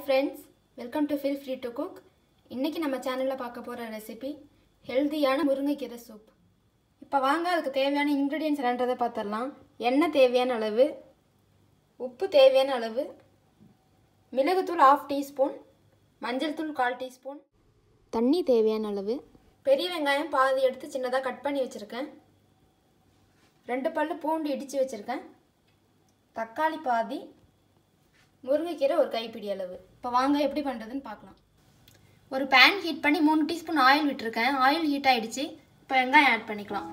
friends, welcome to Feel Free to Cook. இன்னைக்கு நம்ம சேனல்ல பார்க்க போற ரெசிபி ஹெல்தியான முருங்கைக்கீரை சூப். இப்போ வாங்க அதுக்கு தேவையான இன்கிரிடியன்ட்ஸ் என்னன்றதை பார்த்தறலாம். எண்ணெய் தேவையான அளவு, உப்பு தேவையான அளவு, மிளகுத்தூள் 1/2 டீஸ்பூன், மஞ்சள் தூள் 1/4 டீஸ்பூன், தண்ணி தேவையான அளவு, பெரிய வெங்காயம் பாதி எடுத்து சின்னதா கட் பண்ணி வச்சிருக்கேன். 2 பல்லு பூண்டு இடிச்சு வச்சிருக்கேன். தக்காளி பாதி, முருங்கைக்கீரை ஒரு கைப்பிடி அளவு. இப்போ வாங்க எப்படி பண்ணுறதுன்னு பார்க்கலாம். ஒரு பேன் ஹீட் பண்ணி 3 டீஸ்பூன் ஆயில் விட்டுருக்கேன். ஆயில் ஹீட் ஆகிடுச்சு. இப்போ வெங்காயம் ஆட் பண்ணிக்கலாம்.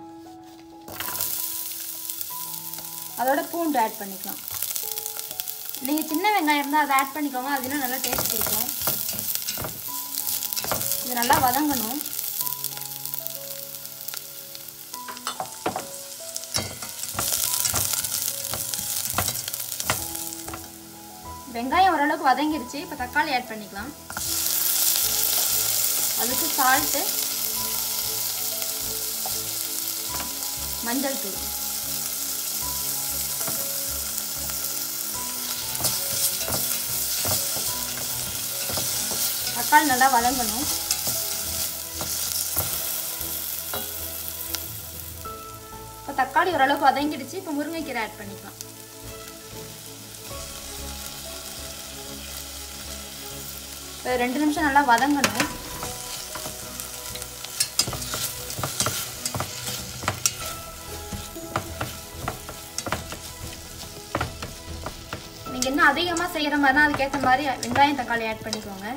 அதோட பூண்டு ஆட் பண்ணிக்கலாம். நீங்கள் சின்ன வெங்காயம் இருந்தால் அதை ஆட் பண்ணிக்கோங்க, அது இன்னும் நல்லா டேஸ்ட் கொடுக்கும். இது நல்லா வதங்கணும். வெங்காயம் ஓரளவுக்கு வதங்கிருச்சு. இப்போ தக்காளி ஆட் பண்ணிக்கலாம். அதுக்கு சால்ட்டு, மஞ்சள் தூள், தக்காளி நல்லா வதங்கணும். இப்போ தக்காளி ஓரளவுக்கு வதங்கிடுச்சு. இப்போ முருங்கைக்கீரை ஆட் பண்ணிக்கலாம். இப்போ 2 நிமிஷம் நல்லா வதங்கணும். நீங்கள் இன்னும் அதிகமாக செய்கிற மாதிரினா அதுக்கேற்ற மாதிரி வெங்காயம் தக்காளி ஆட் பண்ணிக்கோங்க.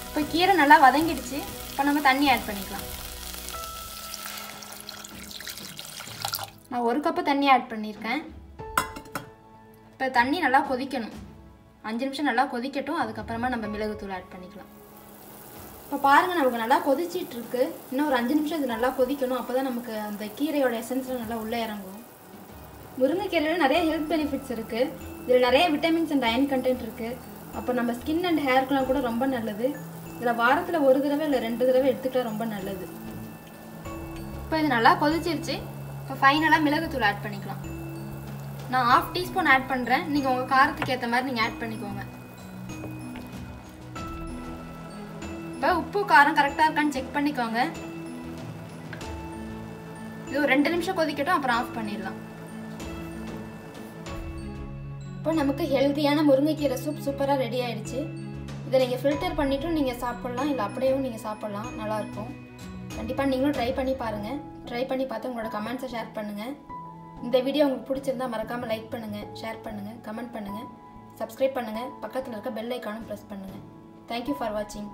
இப்போ கீரை நல்லா வதங்கிடுச்சு. இப்போ நம்ம தண்ணி ஆட் பண்ணிக்கலாம். நான் 1 கப்பு தண்ணி ஆட் பண்ணியிருக்கேன். இப்போ தண்ணி நல்லா கொதிக்கணும். 5 நிமிஷம் நல்லா கொதிக்கட்டும். அதுக்கப்புறமா நம்ம மிளகுத்தூள் ஆட் பண்ணிக்கலாம். இப்போ பாருங்கள், நமக்கு நல்லா கொதிச்சிட்டு இருக்கு. இன்னும் ஒரு 5 நிமிஷம் இது நல்லா கொதிக்கணும். அப்போ தான் நமக்கு அந்த கீரையோட எசன்ஸில் நல்லா உள்ளே இறங்கும். முருங்கைக்கீரையில் நிறைய ஹெல்த் பெனிஃபிட்ஸ் இருக்குது. இதில் நிறைய விட்டமின்ஸ் அண்ட் அயன் கண்டென்ட் இருக்குது. அப்போ நம்ம ஸ்கின் அண்ட் ஹேர்க்குலாம் கூட ரொம்ப நல்லது. இதில் வாரத்தில் 1 தடவை இல்லை 2 தடவை எடுத்துக்கிட்டால் ரொம்ப நல்லது. இப்போ இது நல்லா கொதிச்சிருச்சு. இப்போ ஃபைனலாக மிளகுத்தூள் ஆட் பண்ணிக்கலாம். நான் 1/2 டீஸ்பூன் ஆட் பண்ணுறேன். நீங்கள் உங்கள் காரத்துக்கு ஏற்ற மாதிரி நீங்கள் ஆட் பண்ணிக்கோங்க. இப்போ உப்பு காரம் கரெக்டாக இருக்கான்னு செக் பண்ணிக்கோங்க. இது ஒரு 2 நிமிஷம் கொதிக்கட்டும், அப்புறம் ஆஃப் பண்ணிடலாம். இப்போ நமக்கு ஹெல்த்தியான முருங்கைக்கீரை சூப் சூப்பராக ரெடி ஆகிடுச்சு. இதை நீங்கள் ஃபில்டர் பண்ணிவிட்டும் நீங்கள் சாப்பிட்லாம், இல்லை அப்படியேவும் நீங்கள் சாப்பிட்லாம். நல்லாயிருக்கும். கண்டிப்பாக நீங்களும் ட்ரை பண்ணி பாருங்கள். ட்ரை பண்ணி பார்த்து உங்களோட கமெண்ட்ஸை ஷேர் பண்ணுங்கள். இந்த வீடியோ உங்களுக்கு பிடிச்சிருந்தா மறக்காமல் லைக் பண்ணுங்கள், ஷேர் பண்ணுங்கள், கமெண்ட் பண்ணுங்கள், சப்ஸ்கிரைப் பண்ணுங்கள். பக்கத்தில் இருக்க பெல் ஐக்கானும் ப்ரெஸ் பண்ணுங்கள். தேங்க்யூ ஃபார் வாட்சிங்.